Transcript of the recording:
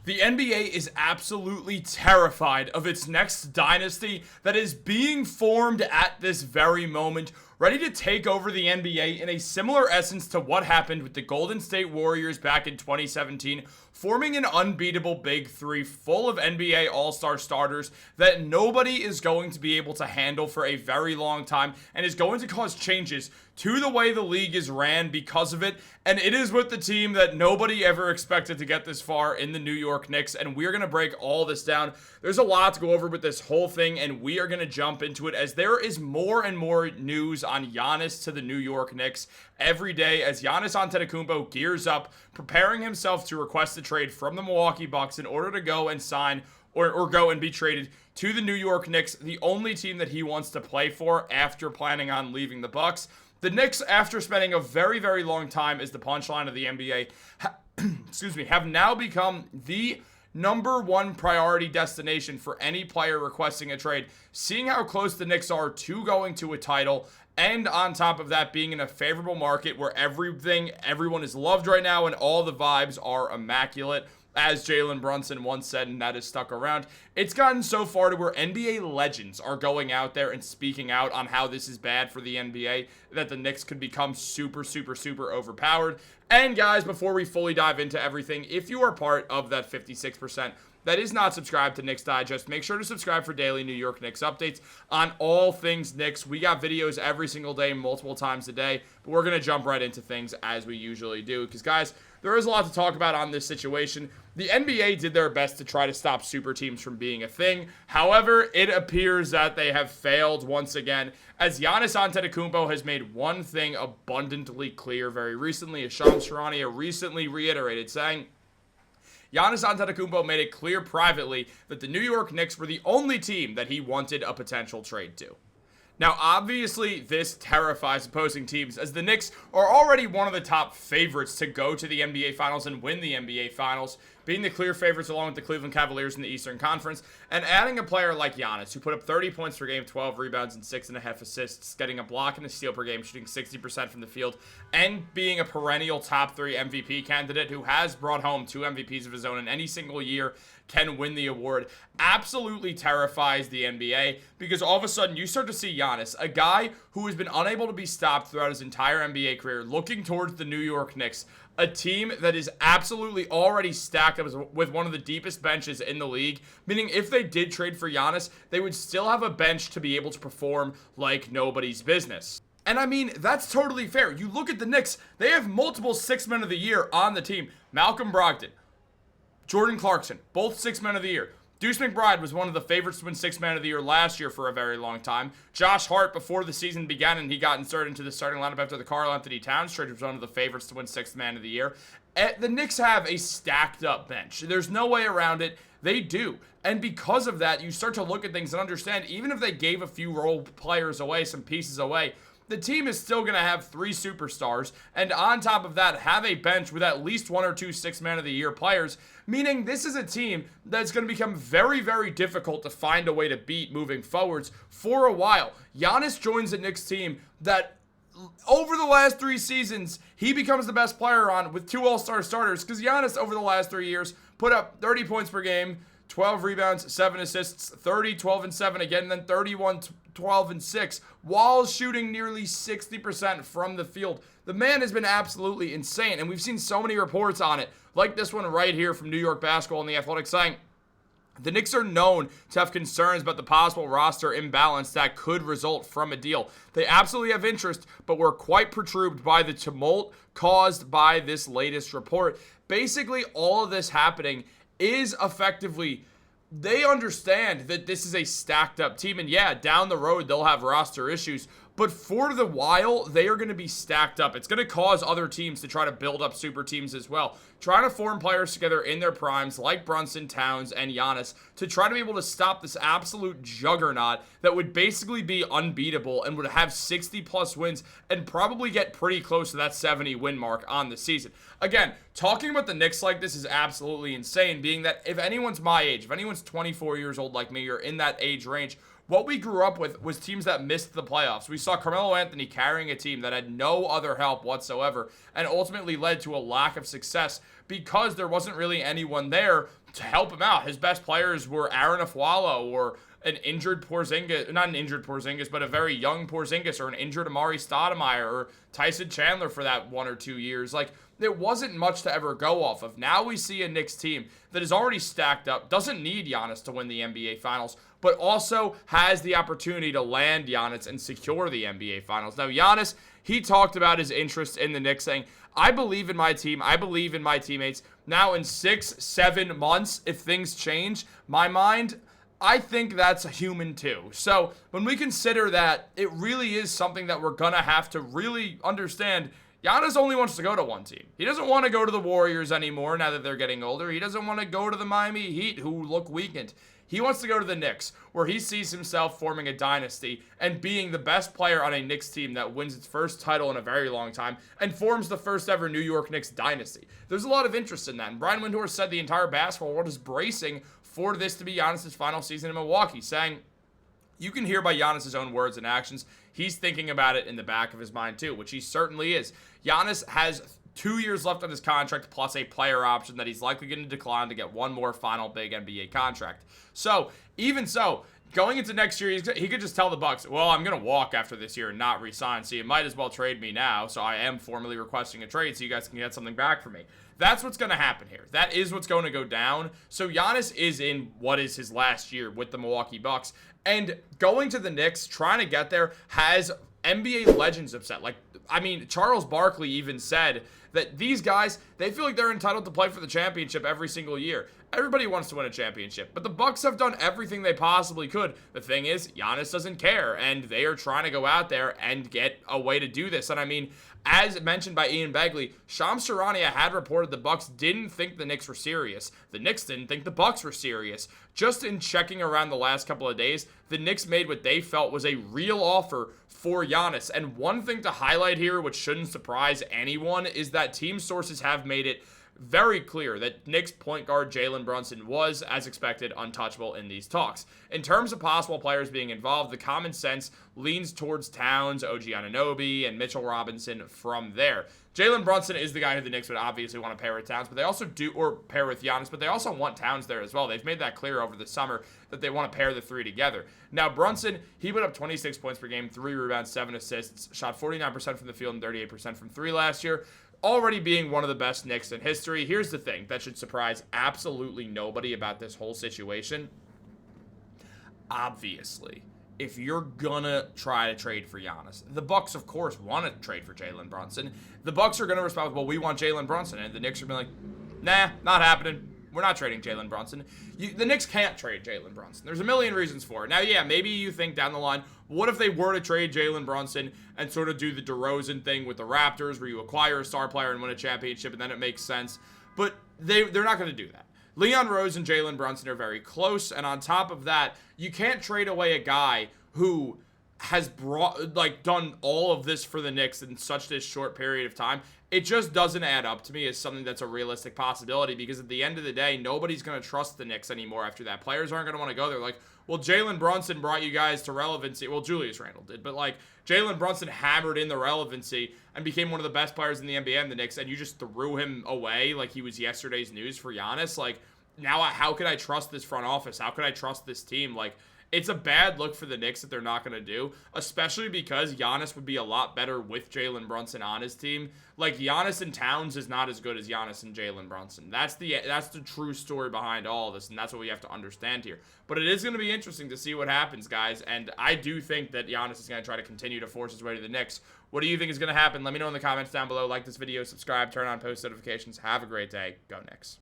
The NBA is absolutely terrified of its next dynasty that is being formed at this very moment, ready to take over the NBA in a similar essence to what happened with the Golden State Warriors back in 2017, forming an unbeatable Big Three full of NBA All-Star starters that nobody is going to be able to handle for a very long time and is going to cause changes to the way the league is ran because of it. And it is with the team that nobody ever expected to get this far in the New York Knicks, and we're going to break all this down. There's a lot to go over with this whole thing, and we are going to jump into it as there is more and more news on Giannis to the New York Knicks every day as Giannis Antetokounmpo gears up, preparing himself to request a trade from the Milwaukee Bucks in order to go and sign or go and be traded to the New York Knicks, the only team that he wants to play for after planning on leaving the Bucks. The Knicks, after spending a very, very long time as the punchline of the NBA, have now become the number one priority destination for any player requesting a trade, seeing how close the Knicks are to going to a title, and on top of that, being in a favorable market where everyone is loved right now and all the vibes are immaculate. As Jalen Brunson once said, and that has stuck around, it's gotten so far to where NBA legends are going out there and speaking out on how this is bad for the NBA, that the Knicks could become super, super, super overpowered. And guys, before we fully dive into everything, if you are part of that 56% that is not subscribed to Knicks Digest, make sure to subscribe for daily New York Knicks updates on all things Knicks. We got videos every single day, multiple times a day, but we're going to jump right into things as we usually do because, guys, there is a lot to talk about on this situation. The NBA did their best to try to stop super teams from being a thing. However, it appears that they have failed once again, as Giannis Antetokounmpo has made one thing abundantly clear very recently, as Shams Charania recently reiterated, saying, Giannis Antetokounmpo made it clear privately that the New York Knicks were the only team that he wanted a potential trade to. Now, obviously, this terrifies opposing teams, as the Knicks are already one of the top favorites to go to the NBA Finals and win the NBA Finals, being the clear favorites along with the Cleveland Cavaliers in the Eastern Conference, and adding a player like Giannis, who put up 30 points per game, 12 rebounds, and 6.5 assists, getting a block and a steal per game, shooting 60% from the field, and being a perennial top 3 MVP candidate who has brought home 2 MVPs of his own in any single year, can win the award, absolutely terrifies the NBA, because all of a sudden you start to see Giannis, a guy who has been unable to be stopped throughout his entire NBA career, looking towards the New York Knicks, a team that is absolutely already stacked up with one of the deepest benches in the league, meaning if they did trade for Giannis, they would still have a bench to be able to perform like nobody's business. And I mean, that's totally fair. You look at the Knicks, they have multiple 6 men of the year on the team. Malcolm Brogdon, Jordan Clarkson, both 6 men of the year. Deuce McBride was one of the favorites to win 6 Man of the Year last year for a very long time. Josh Hart, before the season began and he got inserted into the starting lineup after the Karl-Anthony Towns trade, was one of the favorites to win 6th Man of the Year. The Knicks have a stacked up bench. There's no way around it. They do. And because of that, you start to look at things and understand, even if they gave a few role players away, some pieces away, the team is still going to have 3 superstars, and on top of that, have a bench with at least 1 or 2 6 Man of the Year players, meaning this is a team that's going to become very, very difficult to find a way to beat moving forwards for a while. Giannis joins the Knicks team that over the last 3 seasons, he becomes the best player on with 2 All-Star starters, because Giannis over the last 3 years put up 30 points per game, 12 rebounds, 7 assists, 30, 12, and 7 again, and then 31, 12, and 6, while shooting nearly 60% from the field. The man has been absolutely insane, and we've seen so many reports on it, like this one right here from New York Basketball and The Athletic, saying the Knicks are known to have concerns about the possible roster imbalance that could result from a deal. They absolutely have interest, but were quite perturbed by the tumult caused by this latest report. Basically, all of this happening is effectively, they understand that this is a stacked up team, and yeah, down the road they'll have roster issues, but for the while, they are going to be stacked up. It's going to cause other teams to try to build up super teams as well, trying to form players together in their primes like Brunson, Towns, and Giannis to try to be able to stop this absolute juggernaut that would basically be unbeatable and would have 60 plus wins and probably get pretty close to that 70 win mark on the season. Again, talking about the Knicks like this is absolutely insane, being that if anyone's my age, if anyone's 24 years old like me or in that age range, what we grew up with was teams that missed the playoffs. We saw Carmelo Anthony carrying a team that had no other help whatsoever and ultimately led to a lack of success because there wasn't really anyone there to help him out. His best players were Aaron Aflalo or an injured Porzingis, not an injured Porzingis, but a very young Porzingis, or an injured Amari Stoudemire or Tyson Chandler for that 1 or 2 years. Like, there wasn't much to ever go off of. Now we see a Knicks team that is already stacked up, doesn't need Giannis to win the NBA Finals, but also has the opportunity to land Giannis and secure the NBA Finals. Now, Giannis, he talked about his interest in the Knicks, saying, I believe in my team. I believe in my teammates. Now, in 6-7 months, if things change, my mind, I think that's human too. So when we consider that, it really is something that we're going to have to really understand. Giannis only wants to go to one team. He doesn't want to go to the Warriors anymore now that they're getting older. He doesn't want to go to the Miami Heat, who look weakened. He wants to go to the Knicks, where he sees himself forming a dynasty and being the best player on a Knicks team that wins its first title in a very long time and forms the first ever New York Knicks dynasty. There's a lot of interest in that. And Brian Windhorst said the entire basketball world is bracing for this to be Giannis' final season in Milwaukee, saying, you can hear by Giannis' own words and actions, he's thinking about it in the back of his mind too, which he certainly is. Giannis has 2 years left on his contract plus a player option that he's likely going to decline to get one more final big NBA contract. So, even so, going into next year, he could just tell the Bucks, well, I'm going to walk after this year and not resign, so you might as well trade me now, so I am formally requesting a trade so you guys can get something back from me. That's what's going to happen here. That is what's going to go down. So Giannis is in what is his last year with the Milwaukee Bucks, and going to the Knicks, trying to get there, has NBA legends upset. Like, I mean, Charles Barkley even said that these guys, they feel like they're entitled to play for the championship every single year. Everybody wants to win a championship, but the Bucks have done everything they possibly could. The thing is, Giannis doesn't care, and they are trying to go out there and get a way to do this. And I mean, as mentioned by Ian Begley, Shams Charania had reported the Bucks didn't think the Knicks were serious. The Knicks didn't think the Bucks were serious. Just in checking around the last couple of days, the Knicks made what they felt was a real offer for Giannis. And one thing to highlight here, which shouldn't surprise anyone, is that team sources have made it very clear that Knicks point guard Jalen Brunson was, as expected, untouchable in these talks. In terms of possible players being involved, the common sense leans towards Towns, OG Anunoby, and Mitchell Robinson from there. Jalen Brunson is the guy who the Knicks would obviously want to pair with Towns, but they also do, or pair with Giannis, but they also want Towns there as well. They've made that clear over the summer that they want to pair the three together. Now, Brunson, he put up 26 points per game, 3 rebounds, 7 assists, shot 49% from the field and 38% from 3 last year. Already being one of the best Knicks in history. Here's the thing that should surprise absolutely nobody about this whole situation. Obviously, if you're gonna try to trade for Giannis, the Bucks, of course, want to trade for Jalen Brunson. The Bucks are gonna respond with, well, we want Jalen Brunson, and the Knicks are gonna be like, nah, not happening. We're not trading Jalen Brunson. The Knicks can't trade Jalen Brunson. There's a million reasons for it. Now, yeah, maybe you think down the line, what if they were to trade Jalen Brunson and sort of do the DeRozan thing with the Raptors where you acquire a star player and win a championship and then it makes sense? But they're not going to do that. Leon Rose and Jalen Brunson are very close, and on top of that, you can't trade away a guy who has done all of this for the Knicks in such this short period of time. It just doesn't add up to me as something that's a realistic possibility, because at the end of the day, nobody's going to trust the Knicks anymore after that. Players aren't going to want to go there. Like, well, Jalen Brunson brought you guys to relevancy. Well, Julius Randle did, but like, Jalen Brunson hammered in the relevancy and became one of the best players in the NBA and the Knicks, and you just threw him away like he was yesterday's news for Giannis. Like, now how could I trust this front office? How could I trust this team? Like, it's a bad look for the Knicks that they're not going to do, especially because Giannis would be a lot better with Jalen Brunson on his team. Like, Giannis and Towns is not as good as Giannis and Jalen Brunson. That's the true story behind all of this, and that's what we have to understand here. But it is going to be interesting to see what happens, guys, and I do think that Giannis is going to try to continue to force his way to the Knicks. What do you think is going to happen? Let me know in the comments down below. Like this video, subscribe, turn on post notifications. Have a great day. Go Knicks.